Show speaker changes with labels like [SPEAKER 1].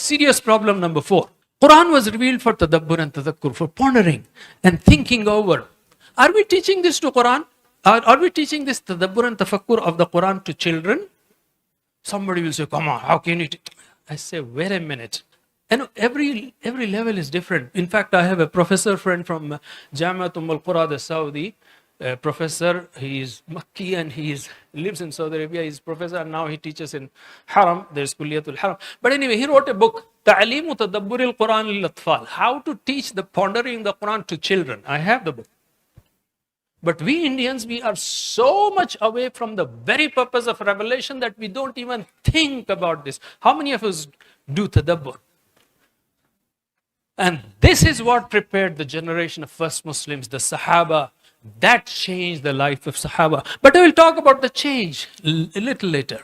[SPEAKER 1] Serious problem number 4. Quran was revealed for tadabbur and tadakkur, for pondering and thinking over. Are we teaching this to Quran? Are we teaching this tadabbur and tafakkur of the Quran to children? Somebody will say, come on, how can you? I say, wait a minute. And every level is different. In fact, I have a professor friend from Jamiat Al-Qura, the Saudi professor. He is Makki and he lives in Saudi Arabia. He's professor and now he teaches in Haram. There's Kulliyatul Haram. But anyway, he wrote a book, Ta'alimu Tadabbur al-Quran lil-Atfal. How to teach the pondering the Quran to children. I have the book. But we Indians, we are so much away from the very purpose of revelation that we don't even think about this. How many of us do tadabbur? And this is what prepared the generation of first Muslims, the Sahaba. That changed the life of Sahaba. But I will talk about the change a little later.